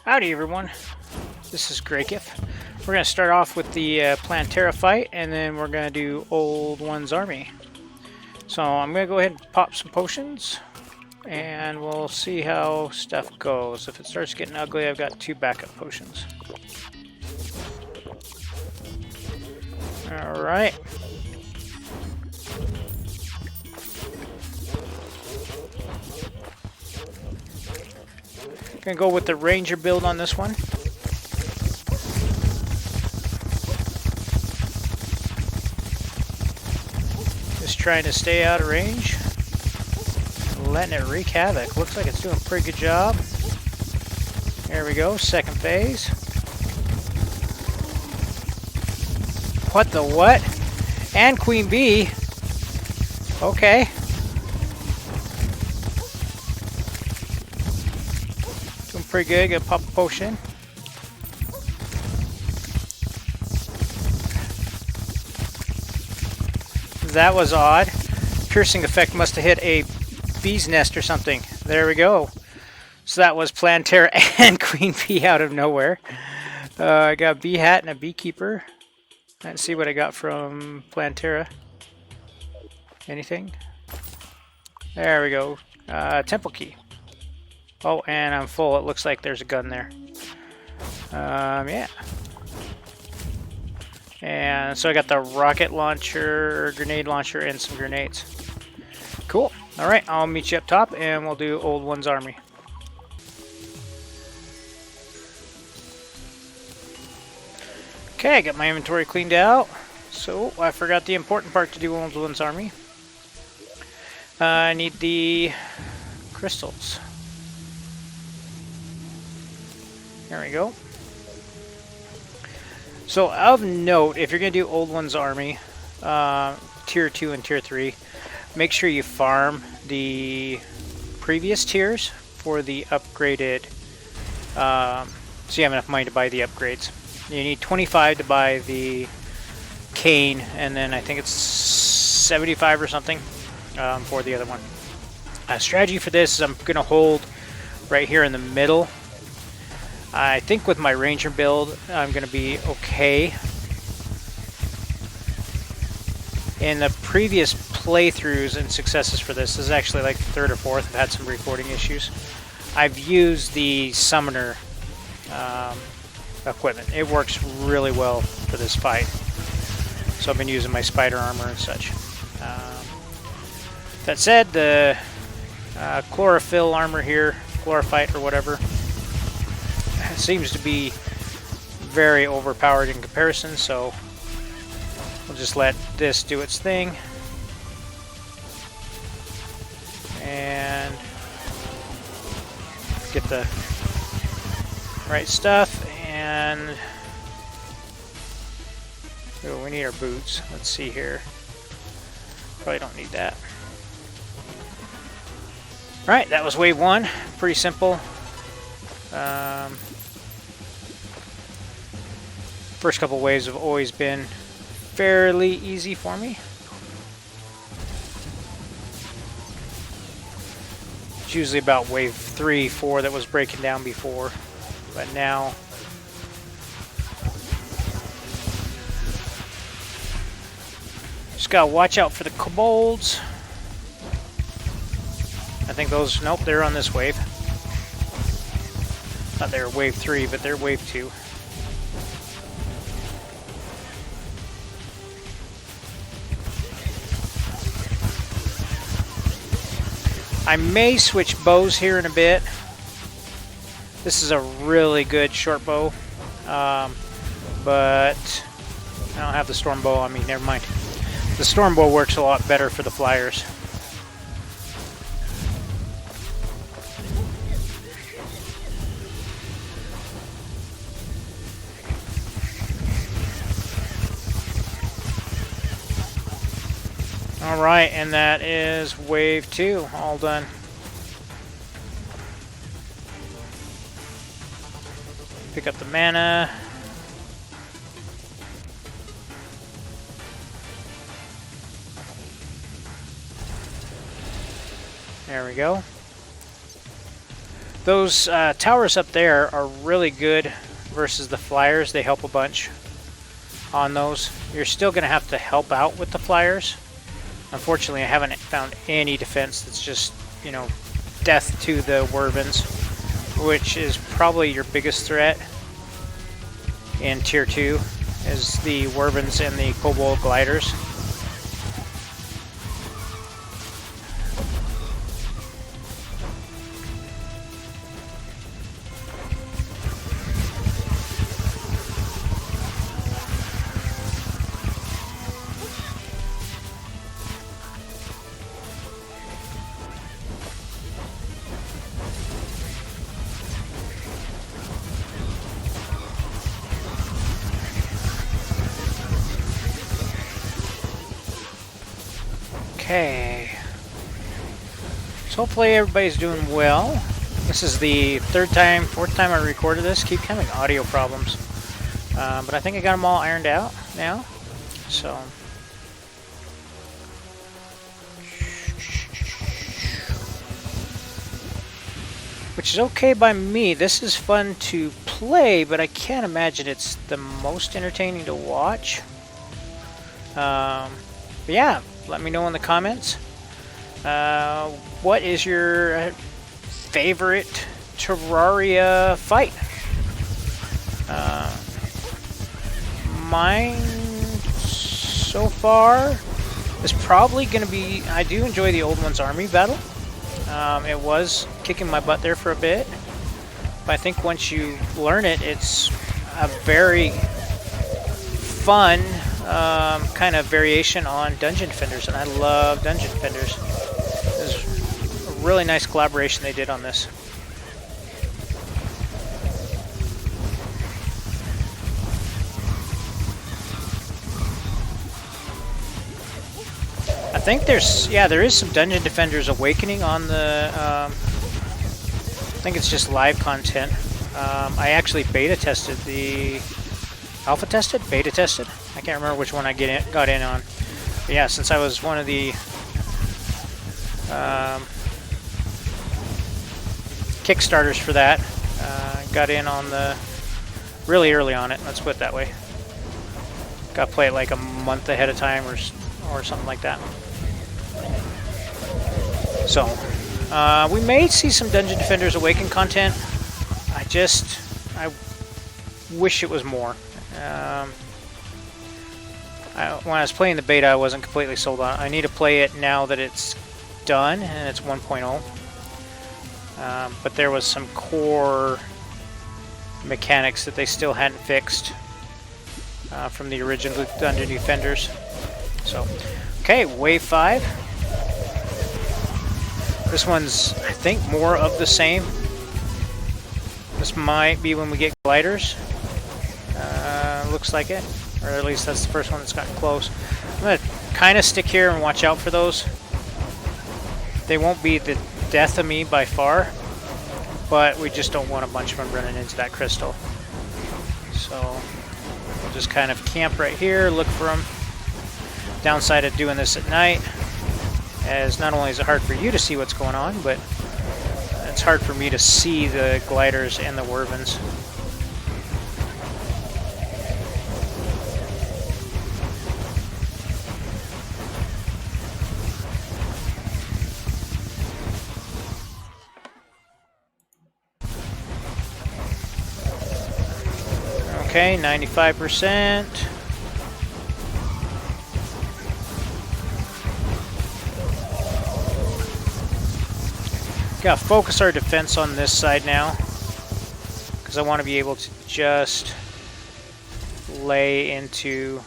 Howdy everyone, this is Grakef. We're going to start off with the Plantera fight, and then we're going to do Old One's Army. So I'm going to go ahead and pop some potions, and we'll see how stuff goes. If it starts getting ugly, I've got 2 backup potions. Alright. Gonna go with the Ranger build on this one. Just trying to stay out of range. Letting it wreak havoc. Looks like it's doing a pretty good job. There we go, second phase. What the what? And Queen Bee. Okay. Doing pretty good. Gonna pop a potion. That was odd. Piercing effect must have hit a bee's nest or something. There we go. So that was Plantera and Queen Bee out of nowhere. I got a bee hat and a beekeeper. Let's see what I got from Plantera. Anything? There we go. Temple key. Oh, and I'm full. It looks like there's a gun there. Yeah. And so I got the rocket launcher, grenade launcher, and some grenades. Cool. Alright, I'll meet you up top, and we'll do Old One's Army. Okay, I got my inventory cleaned out. So, I forgot the important part to do Old One's Army. I need the crystals. There we go. So, of note, if you're going to do Old One's Army, Tier 2 and Tier 3, make sure you farm the previous tiers for the upgraded, so you have enough money to buy the upgrades. You need 25 to buy the cane, and then I think it's 75 or something for the other one. Strategy for this is I'm going to hold right here in the middle. I think with my Ranger build, I'm going to be okay. In the previous playthroughs and successes for this is actually like the 3rd or 4th. I've had some recording issues. I've used the Summoner equipment. It works really well for this fight. So I've been using my spider armor and such. That said, the chlorophyll armor here, chlorophyte or whatever, seems to be very overpowered in comparison, so we'll just let this do its thing. And get the right stuff. And oh, we need our boots. Let's see here. Probably don't need that. Right, that was wave 1. Pretty simple. First couple waves have always been fairly easy for me. It's usually about wave 3, 4 that was breaking down before, but now just gotta watch out for the kobolds. I think those, nope, they're on this wave. Thought they were wave 3, but they're wave 2. I may switch bows here in a bit. This is a really good short bow, but I don't have the storm bow on me. Never mind. The storm bow works a lot better for the flyers. Alright, and that is wave 2, all done. Pick up the mana. There we go. Those towers up there are really good versus the flyers. They help a bunch on those. You're still going to have to help out with the flyers. Unfortunately, I haven't found any defense that's just, you know, death to the Wervins, which is probably your biggest threat in Tier 2, is the Wervins and the Kobold gliders. Okay, so hopefully everybody's doing well. This is the fourth time I recorded this. Keep having audio problems, but I think I got them all ironed out now. So, which is okay by me. This is fun to play, but I can't imagine it's the most entertaining to watch. But yeah. Let me know in the comments. What is your favorite Terraria fight? Mine so far is probably going to be... I do enjoy the Old One's Army battle. It was kicking my butt there for a bit. But I think once you learn it, it's a very fun kind of variation on Dungeon Defenders, and I love Dungeon Defenders. It was a really nice collaboration they did on this. I think there is some Dungeon Defenders Awakening on the, I think it's just live content. I actually beta tested the, beta tested? I can't remember which one I got in on. But yeah, since I was one of the Kickstarters for that, got in on the really early on it. Let's put it that way. Got to play it like a month ahead of time or something like that. So we may see some Dungeon Defenders Awaken content. I wish it was more. When I was playing the beta, I wasn't completely sold on it. I need to play it now that it's done and it's 1.0. But there was some core mechanics that they still hadn't fixed from the original Dungeon Defenders. So, okay, Wave 5. This one's, I think, more of the same. This might be when we get gliders. Looks like it. Or at least that's the first one that's gotten close. I'm going to kind of stick here and watch out for those. They won't be the death of me by far, but we just don't want a bunch of them running into that crystal. So we'll just kind of camp right here, look for them. Downside of doing this at night, as not only is it hard for you to see what's going on, but it's hard for me to see the gliders and the Wervins. Okay, 95%. Gotta focus our defense on this side now, because I want to be able to just lay into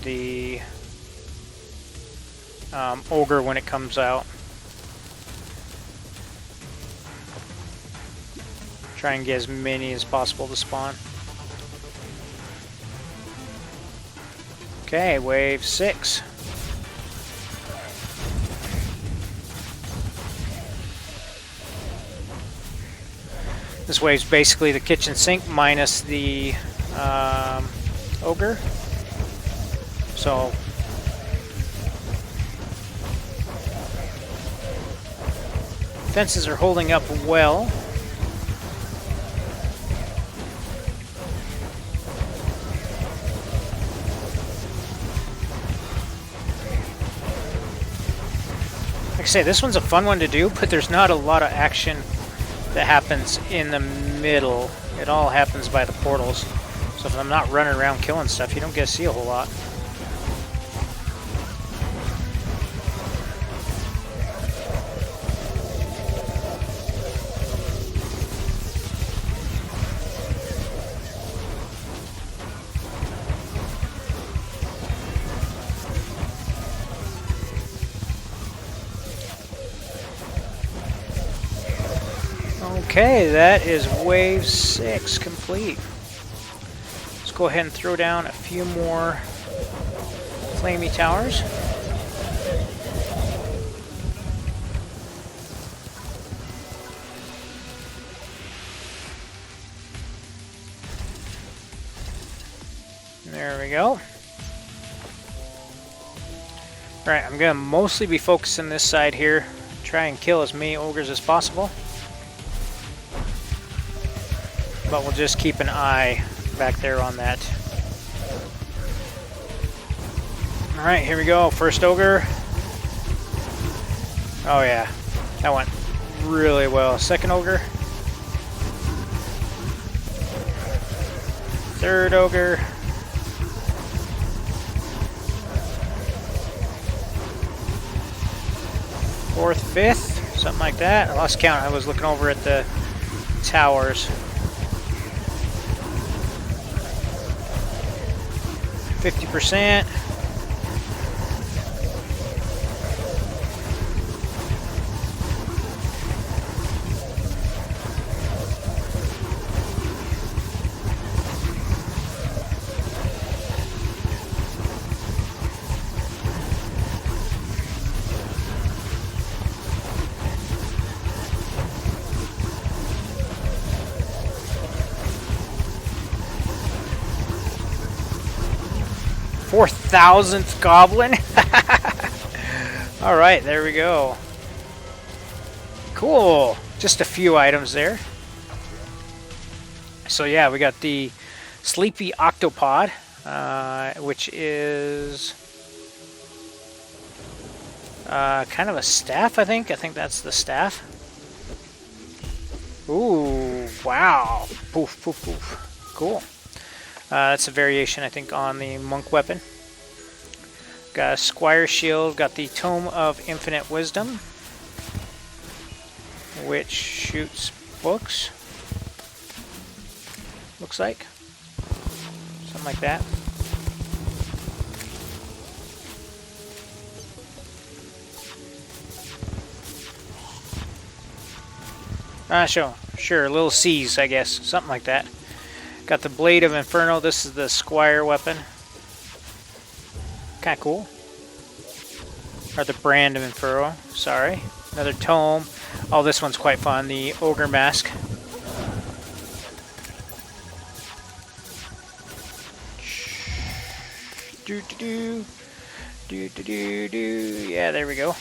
the ogre when it comes out. Try and get as many as possible to spawn. Okay, wave 6. This wave's basically the kitchen sink minus the ogre. So Fences are holding up well. Like I say, this one's a fun one to do, but there's not a lot of action that happens in the middle. It all happens by the portals. So if I'm not running around killing stuff, you don't get to see a whole lot. Okay, that is wave 6 complete. Let's go ahead and throw down a few more flamey towers. There we go. Alright, I'm going to mostly be focusing this side here. Try and kill as many ogres as possible. But we'll just keep an eye back there on that. Alright, here we go. First ogre. Oh yeah, that went really well. Second ogre. Third ogre. Fourth, fifth, something like that. I lost count. I was looking over at the towers. 50%. Thousandth goblin. All right, there we go. Cool. Just a few items there. So yeah, we got the sleepy octopod, which is kind of a staff. I think that's the staff. Ooh, wow. Poof, poof, poof. Cool. That's a variation, I think, on the monk weapon. Got a squire shield, got the Tome of Infinite Wisdom, which shoots books, looks like. Something like that. Sure, little C's, I guess. Something like that. Got the Blade of Inferno. This is the squire weapon. Kind of cool. Or the Brand of Inferno, sorry. Another tome. Oh, this one's quite fun. The Ogre Mask. Do-do-do. Do-do-do-do. Yeah, there we go.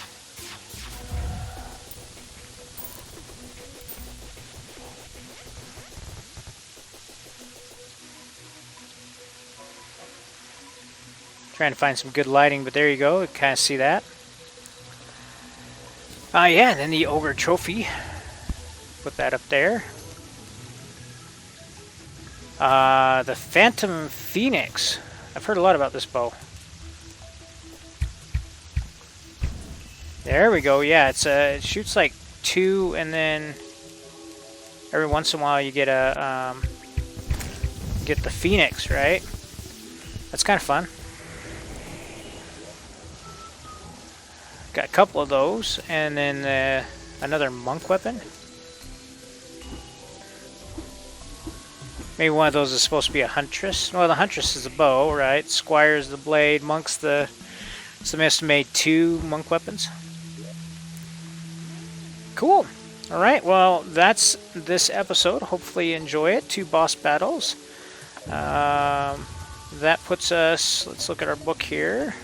Trying to find some good lighting, but there you go. You kind of see that. Yeah, and then the Ogre Trophy. Put that up there. The Phantom Phoenix. I've heard a lot about this bow. There we go. Yeah, it shoots like 2, and then every once in a while you get a get the Phoenix, right? That's kind of fun. Got a couple of those, and then another monk weapon. Maybe one of those is supposed to be a huntress. Well, the huntress is a bow, right? Squire is the blade. Monk's the... Somebody has to make 2 monk weapons. Cool. All right, well, that's this episode. Hopefully you enjoy it. 2 boss battles. That puts us... Let's look at our book here.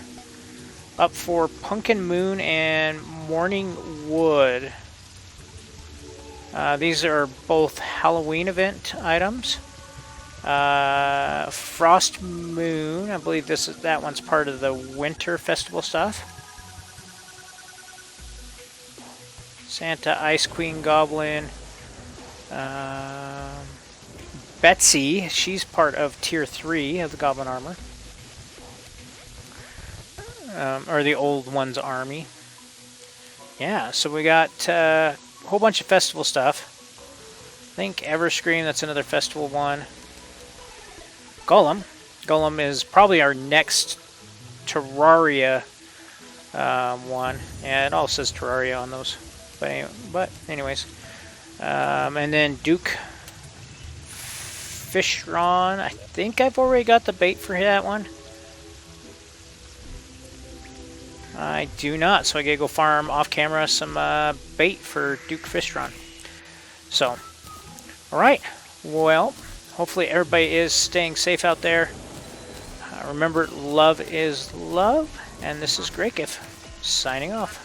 Up for Pumpkin Moon and Morning Wood. These are both Halloween event items. Frost Moon, I believe that one's part of the winter festival stuff. Santa, Ice Queen, Goblin. Betsy, she's part of Tier 3 of the Goblin armor. Or the Old One's army. Yeah, so we got a whole bunch of festival stuff. I think Everscream, that's another festival one. Golem. Golem is probably our next Terraria one. Yeah, it all says Terraria on those. But anyways. And then Duke Fishron. I think I've already got the bait for that one. I do not, so I gotta go farm off camera some bait for Duke Fishron. So, alright. Well, hopefully everybody is staying safe out there. Remember, love is love, and this is Grakef, signing off.